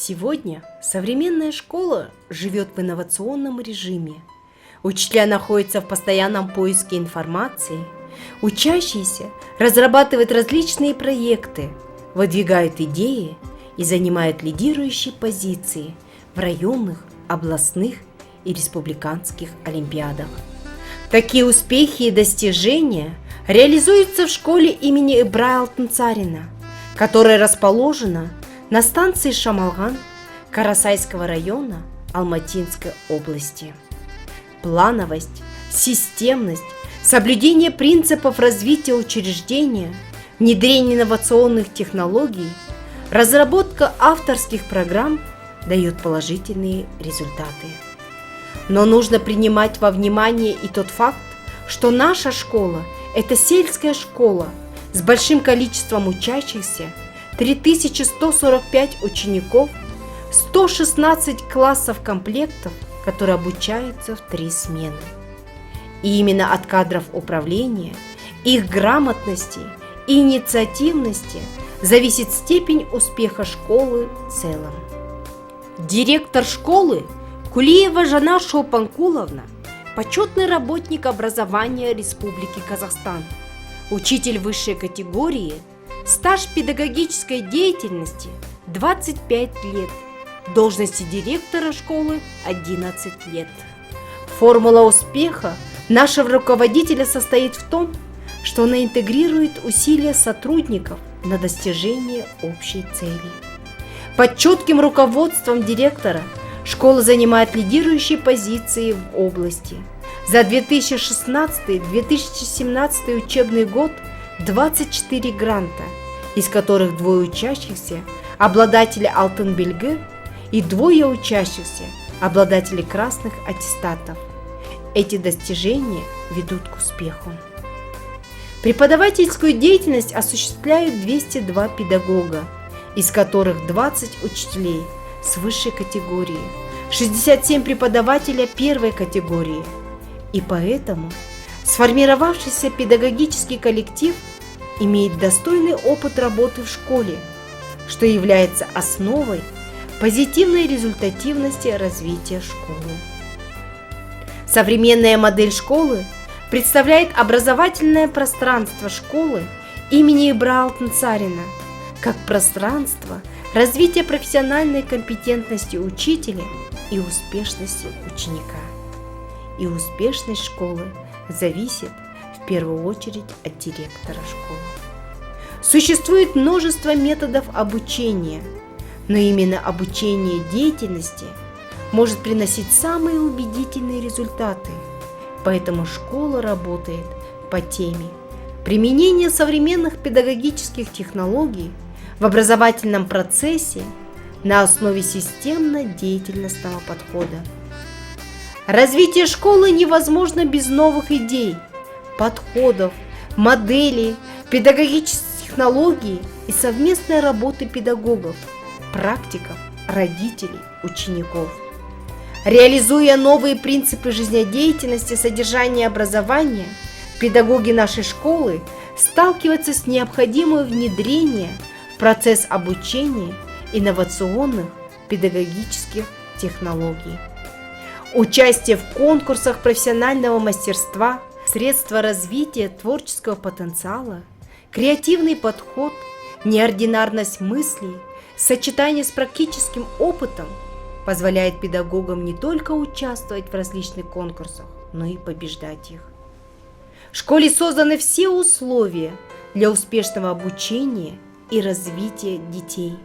Сегодня современная школа живет в инновационном режиме. Учителя находятся в постоянном поиске информации, учащиеся разрабатывают различные проекты, выдвигают идеи и занимают лидирующие позиции в районных, областных и республиканских олимпиадах. Такие успехи и достижения реализуются в школе имени Ибрая Алтынсарина, которая расположена на станции Шамалган Карасайского района Алматинской области. Плановость, системность, соблюдение принципов развития учреждения, внедрение инновационных технологий, разработка авторских программ дают положительные результаты. Но нужно принимать во внимание и тот факт, что наша школа – это сельская школа с большим количеством учащихся, 3145 учеников, 116 классов комплектов, которые обучаются в 3 смены. И именно от кадров управления, их грамотности и инициативности зависит степень успеха школы в целом. Директор школы Кулиева Жана Шолпанкуловна – почетный работник образования Республики Казахстан, учитель высшей категории, стаж педагогической деятельности 25 лет, должности директора школы 11 лет. Формула успеха нашего руководителя состоит в том, что она интегрирует усилия сотрудников на достижение общей цели. Под четким руководством директора школа занимает лидирующие позиции в области. За 2016-2017 учебный год 24 гранта, из которых 2 учащихся – обладатели Алтын Белгі и 2 учащихся – обладатели красных аттестатов. Эти достижения ведут к успеху. Преподавательскую деятельность осуществляют 202 педагога, из которых 20 учителей с высшей категории, 67 преподавателя первой категории. И поэтому сформировавшийся педагогический коллектив имеет достойный опыт работы в школе, что является основой позитивной результативности развития школы. Современная модель школы представляет образовательное пространство школы имени Ибрая Алтынсарина как пространство развития профессиональной компетентности учителя и успешности ученика. И успешность школы зависит в первую очередь от директора школы. Существует множество методов обучения, но именно обучение деятельности может приносить самые убедительные результаты. Поэтому школа работает по теме применения современных педагогических технологий в образовательном процессе на основе системно-деятельностного подхода. Развитие школы невозможно без новых идей, подходов, моделей, педагогических технологий и совместной работы педагогов, практиков, родителей, учеников. Реализуя новые принципы жизнедеятельности, содержания образования, педагоги нашей школы сталкиваются с необходимым внедрением в процесс обучения инновационных педагогических технологий. Участие в конкурсах профессионального мастерства, средства развития творческого потенциала, креативный подход, неординарность мыслей, сочетание с практическим опытом позволяет педагогам не только участвовать в различных конкурсах, но и побеждать их. В школе созданы все условия для успешного обучения и развития детей,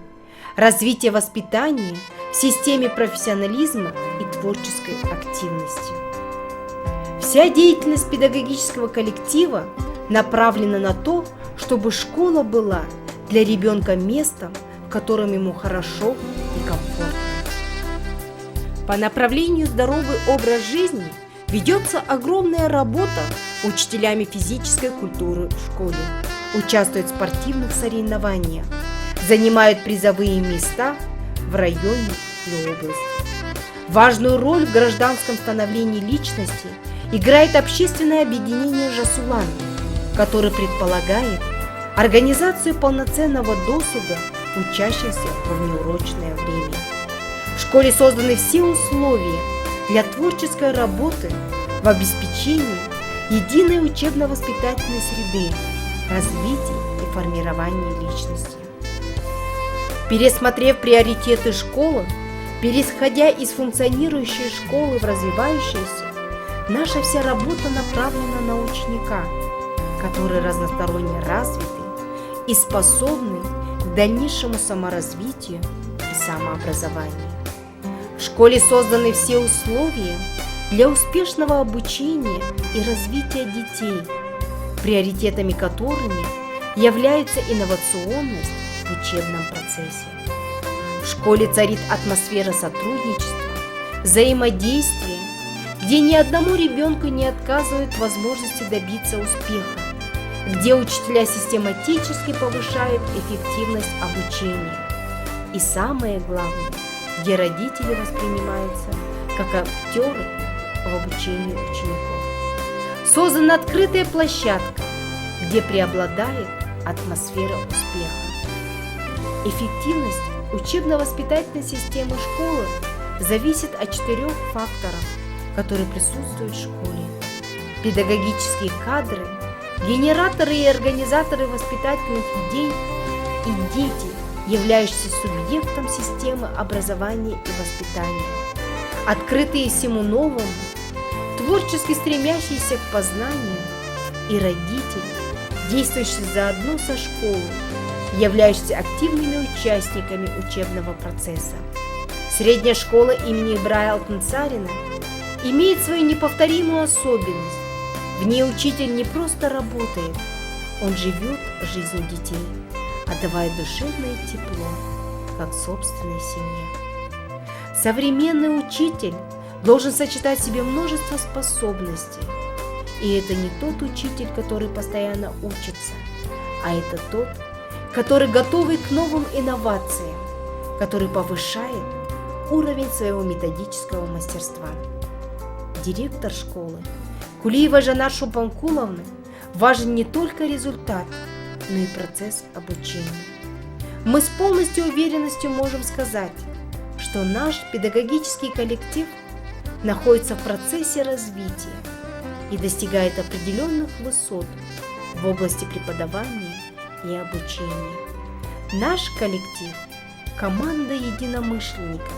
развития воспитания в системе профессионализма и творческой активности. Вся деятельность педагогического коллектива направлена на то, чтобы школа была для ребенка местом, в котором ему хорошо и комфортно. По направлению «Здоровый образ жизни» ведется огромная работа учителями физической культуры в школе, участвуют в спортивных соревнованиях, занимают призовые места в районе и области. Важную роль в гражданском становлении личности играет общественное объединение «Жасулан», которое предполагает организацию полноценного досуга учащихся во внеурочное время. В школе созданы все условия для творческой работы в обеспечении единой учебно-воспитательной среды, развития и формирования личности. Пересмотрев приоритеты школы, переходя из функционирующей школы в развивающуюся, наша вся работа направлена на ученика, который разносторонне развитый и способный к дальнейшему саморазвитию и самообразованию. В школе созданы все условия для успешного обучения и развития детей, приоритетами которыми является инновационность в учебном процессе. В школе царит атмосфера сотрудничества, взаимодействия, где ни одному ребенку не отказывают в возможности добиться успеха, где учителя систематически повышают эффективность обучения. И самое главное, где родители воспринимаются как актеры в обучении учеников. Создана открытая площадка, где преобладает атмосфера успеха. Эффективность учебно-воспитательной системы школы зависит от 4 факторов, которые присутствуют в школе. Педагогические кадры, генераторы и организаторы воспитательных идей и дети, являющиеся субъектом системы образования и воспитания, открытые всему новому, творчески стремящиеся к познанию, и родители, действующие заодно со школой, являющиеся активными участниками учебного процесса. Средняя школа имени Ибрая Алтынсарина имеет свою неповторимую особенность. В ней учитель не просто работает, он живет жизнью детей, отдавая душевное тепло, как собственной семье. Современный учитель должен сочетать в себе множество способностей. И это не тот учитель, который постоянно учится, а это тот, который готовый к новым инновациям, который повышает уровень своего методического мастерства. Директор школы Кулиева Жанар Шупанкуловна важен не только результат, но и процесс обучения. Мы с полностью уверенностью можем сказать, что наш педагогический коллектив находится в процессе развития и достигает определенных высот в области преподавания и обучения. Наш коллектив – команда единомышленников,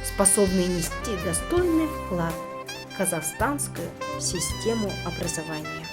способные нести достойный вклад в казахстанскую систему образования.